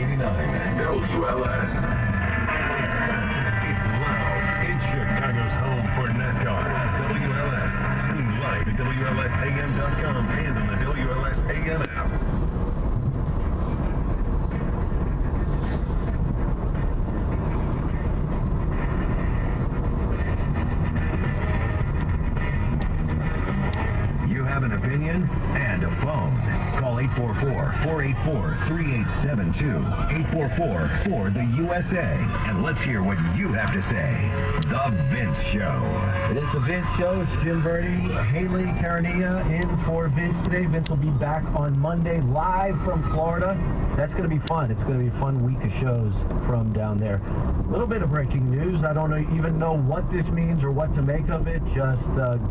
WLS. It's loud. It's Chicago's home for NASCAR. WLS. Stream live at WLSAM.com and on the WLS AM app. Have an opinion and a phone. Call 844-484-3872. 844-4-the-USA. And let's hear what you have to say. The Vince Show. It is the Vince Show. It's Jim Verdi, Haley Carania in for Vince today. Vince will be back on Monday live from Florida. That's going to be fun. It's going to be a fun week of shows from down there. A little bit of breaking news. I don't even know what this means or what to make of it. Just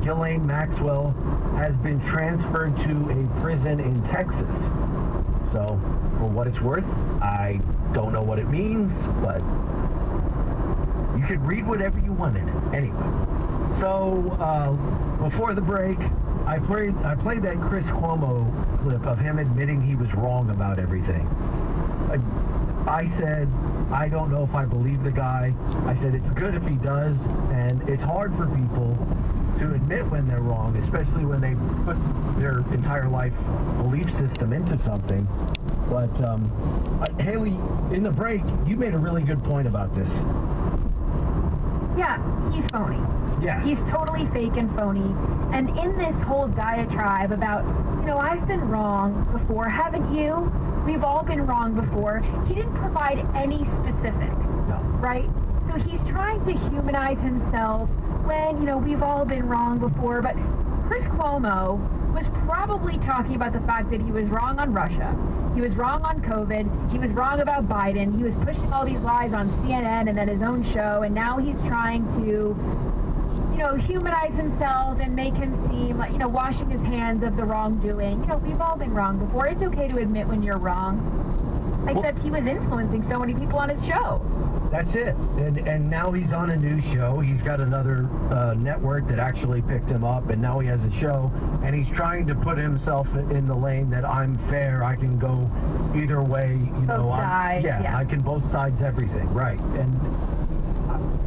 Ghislaine Maxwell has been transferred to a prison in Texas. So, for what it's worth, I don't know what it means, but you could read whatever you want in it. Anyway, so before the break, I played that Chris Cuomo clip of him admitting he was wrong about everything. I said, I don't know if I believe the guy. I said, it's good if he does, and it's hard for people to admit when they're wrong, especially when they put their entire life belief system into something. But, Haley, in the break, you made a really good point about this. Yeah, he's phony. Yeah. He's totally fake and phony. And in this whole diatribe about, I've been wrong before, haven't you? We've all been wrong before. He didn't provide any specifics, right? So he's trying to humanize himself when, we've all been wrong before. But Chris Cuomo was probably talking about the fact that he was wrong on Russia. He was wrong on COVID. He was wrong about Biden. He was pushing all these lies on CNN and then his own show. And now he's trying to, humanize himself and make him seem like, washing his hands of the wrongdoing. We've all been wrong before. It's okay to admit when you're wrong. Except he was influencing so many people on his show. That's it. And now he's on a new show. He's got another network that actually picked him up, and now he has a show, and he's trying to put himself in the lane that I'm fair. I can go either way. Both sides. Yeah, I can both sides everything. Right. And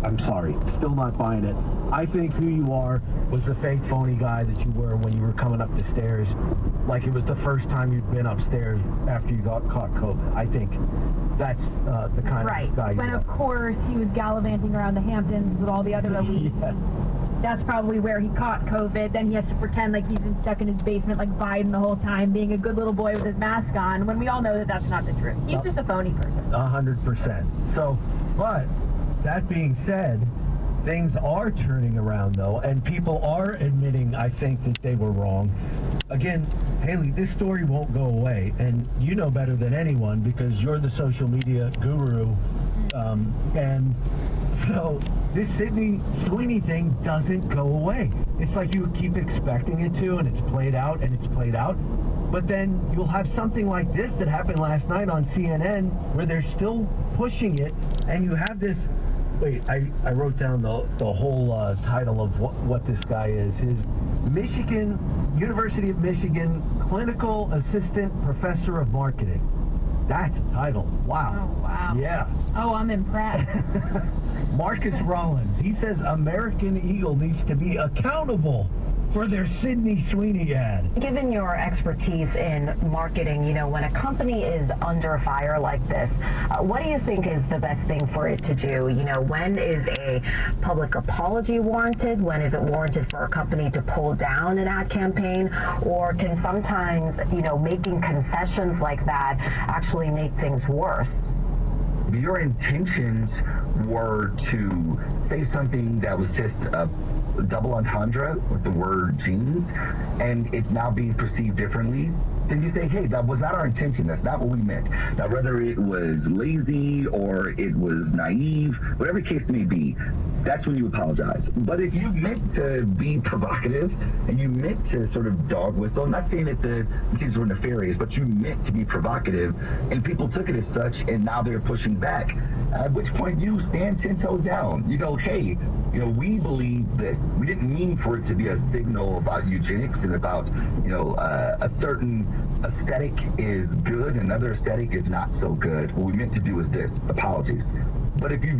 I'm sorry, still not buying it. I think who you are was the fake phony guy that you were when you were coming up the stairs, like it was the first time you'd been upstairs after you got caught COVID. I think that's the kind of guy you are. When, of course, he was gallivanting around the Hamptons with all the other elites. Yes. That's probably where he caught COVID. Then he has to pretend like he's been stuck in his basement like Biden the whole time, being a good little boy with his mask on, when we all know that that's not the truth. He's just a phony person. 100%. So, but that being said, things are turning around, though, and people are admitting, I think, that they were wrong. Again, Haley, this story won't go away, and you know better than anyone because you're the social media guru. And so this Sydney Sweeney thing doesn't go away. It's like you keep expecting it to, and it's played out, and it's played out. But then you'll have something like this that happened last night on CNN where they're still pushing it, and you have this. Wait, I wrote down the whole title of what this guy is. His University of Michigan Clinical Assistant Professor of Marketing. That's a title. Wow. Oh, wow. Yeah. Oh, I'm impressed. Marcus Rollins. He says American Eagle needs to be accountable for their Sydney Sweeney ad. Given your expertise in marketing, when a company is under fire like this, what do you think is the best thing for it to do? When is a public apology warranted? When is it warranted for a company to pull down an ad campaign? Or can sometimes, making concessions like that actually make things worse? Your intentions were to say something that was just a double entendre with the word jeans, and it's now being perceived differently, then you say, hey, that was not our intention. That's not what we meant. Now, whether it was lazy or it was naive, whatever the case may be, that's when you apologize. But if you meant to be provocative and you meant to sort of dog whistle, I'm not saying that the things were nefarious, but you meant to be provocative, and people took it as such, and now they're pushing back. At which point you stand 10 toes down. You go, hey, we believe this. We didn't mean for it to be a signal about eugenics and about, a certain aesthetic is good and another aesthetic is not so good. What we meant to do is this. Apologies. But if you